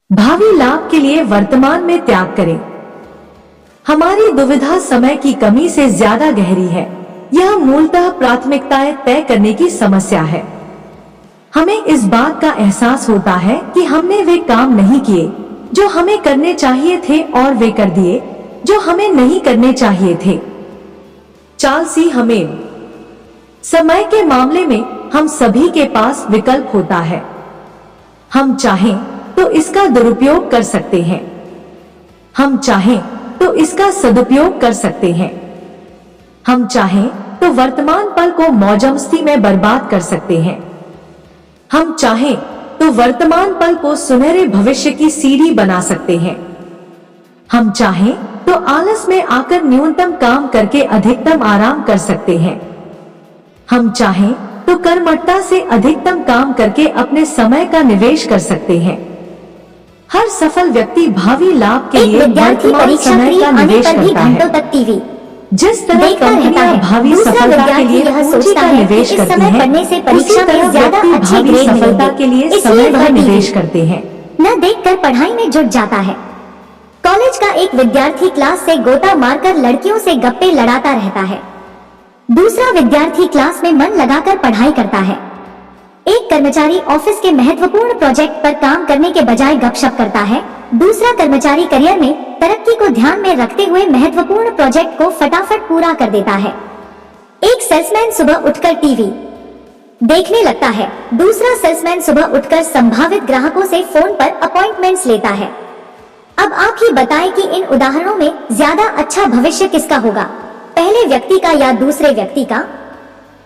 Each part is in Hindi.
भावी लाभ के लिए वर्तमान में त्याग करें। हमारी दुविधा समय की कमी से ज्यादा गहरी है। यह मूलतः प्राथमिकताएं तय करने की समस्या है। हमें इस बात का एहसास होता है कि हमने वे काम नहीं किए जो हमें करने चाहिए थे और वे कर दिए जो हमें नहीं करने चाहिए थे। चार्ल्स सी हमेल। समय के मामले में हम सभी के पास विकल्प होता है। हम चाहें तो इसका दुरुपयोग कर सकते हैं, हम चाहें तो इसका सदुपयोग कर सकते हैं। हम चाहें तो वर्तमान पल को मौजमस्ती में बर्बाद कर सकते हैं। हम चाहें तो वर्तमान पल को सुनहरे भविष्य की सीढ़ी बना सकते हैं। हम चाहें तो आलस में आकर न्यूनतम काम करके अधिकतम आराम कर सकते हैं। हम चाहें तो कर्मठता से अधिकतम काम करके अपने समय का निवेश कर सकते हैं। हर सफल व्यक्ति भावी लाभ के लिए वर्तमान समय का निवेश करता है। जिस तरह कंपनियां भावी सफलता के लिए पूंजी का निवेश करती हैं, उसी तरह व्यक्ति भावी सफलता के लिए समय का निवेश करते हैं। न देखकर पढ़ाई में जुट जाता है। कॉलेज का एक विद्यार्थी क्लास से गोता मारकर लड़कियों से गप्पे लड़ाता रहता है। दूसरा विद्यार्थी क्लास में मन लगाकर पढ़ाई करता है। एक कर्मचारी ऑफिस के महत्वपूर्ण प्रोजेक्ट पर काम करने के बजाय गपशप करता है। दूसरा कर्मचारी करियर में तरक्की को ध्यान में रखते हुए महत्वपूर्ण प्रोजेक्ट को फटाफट पूरा कर देता है। एक सेल्समैन सुबह उठकर टीवी देखने लगता है। दूसरा सेल्समैन सुबह उठकर संभावित ग्राहकों से फोन पर अपॉइंटमेंट्स लेता है। अब आप ही बताएं कि इन उदाहरणों में ज्यादा अच्छा भविष्य किसका होगा, पहले व्यक्ति का या दूसरे व्यक्ति का?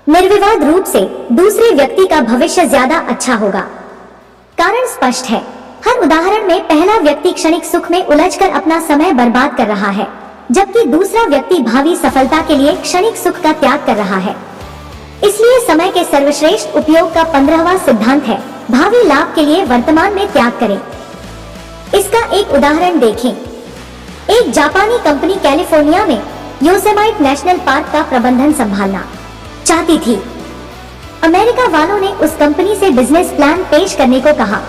निर्विवाद रूप से दूसरे व्यक्ति का भविष्य ज्यादा अच्छा होगा। कारण स्पष्ट है। हर उदाहरण में पहला व्यक्ति क्षणिक सुख में उलझकर अपना समय बर्बाद कर रहा है, जबकि दूसरा व्यक्ति भावी सफलता के लिए क्षणिक सुख का त्याग कर रहा है। इसलिए समय के सर्वश्रेष्ठ उपयोग का 15वां सिद्धांत है, भावी लाभ के लिए वर्तमान में त्याग करें। इसका एक उदाहरण देखें। एक जापानी कंपनी कैलिफोर्निया में योसेमाइट नेशनल पार्क का प्रबंधन संभालना चाहती थी। अमेरिका वालों ने उस कंपनी से बिजनेस प्लान पेश करने को कहा।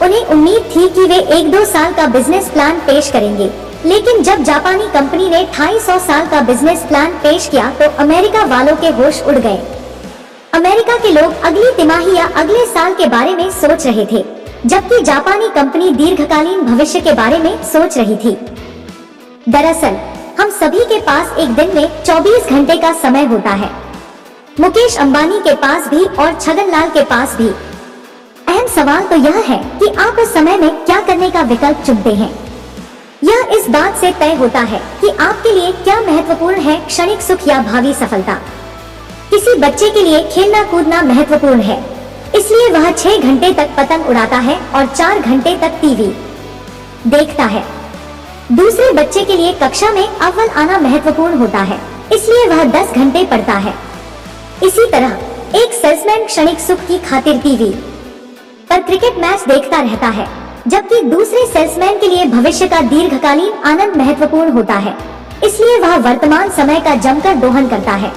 उन्हें उम्मीद थी कि वे 1-2 साल का बिजनेस प्लान पेश करेंगे, लेकिन जब जापानी कंपनी ने 250 साल का बिजनेस प्लान पेश किया तो अमेरिका वालों के होश उड़ गए। अमेरिका के लोग अगली तिमाही या अगले साल के बारे में सोच रहे थे, जबकि जापानी कंपनी दीर्घकालीन भविष्य के बारे में सोच रही थी। दरअसल हम सभी के पास एक दिन में 24 घंटे का समय होता है। मुकेश अंबानी के पास भी और छगनलाल के पास भी। अहम सवाल तो यह है कि आप उस समय में क्या करने का विकल्प चुनते हैं। यह इस बात से तय होता है कि आपके लिए क्या महत्वपूर्ण है, क्षणिक सुख या भावी सफलता। किसी बच्चे के लिए खेलना कूदना महत्वपूर्ण है, इसलिए वह 6 घंटे तक पतंग उड़ाता है और 4 घंटे तक टीवी देखता है। दूसरे बच्चे के लिए कक्षा में अव्वल आना महत्वपूर्ण होता है, इसलिए वह 10 घंटे पढ़ता है। इसी तरह एक सेल्समैन क्षणिक सुख की खातिर टीवी पर क्रिकेट मैच देखता रहता है, जबकि दूसरे सेल्समैन के लिए भविष्य का दीर्घकालीन आनंद महत्वपूर्ण होता है, इसलिए वह वर्तमान समय का जमकर दोहन करता है।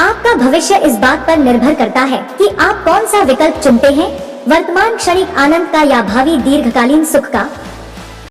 आपका भविष्य इस बात पर निर्भर करता है कि आप कौन सा विकल्प चुनते हैं, वर्तमान क्षणिक आनंद का या भावी दीर्घकालीन सुख का।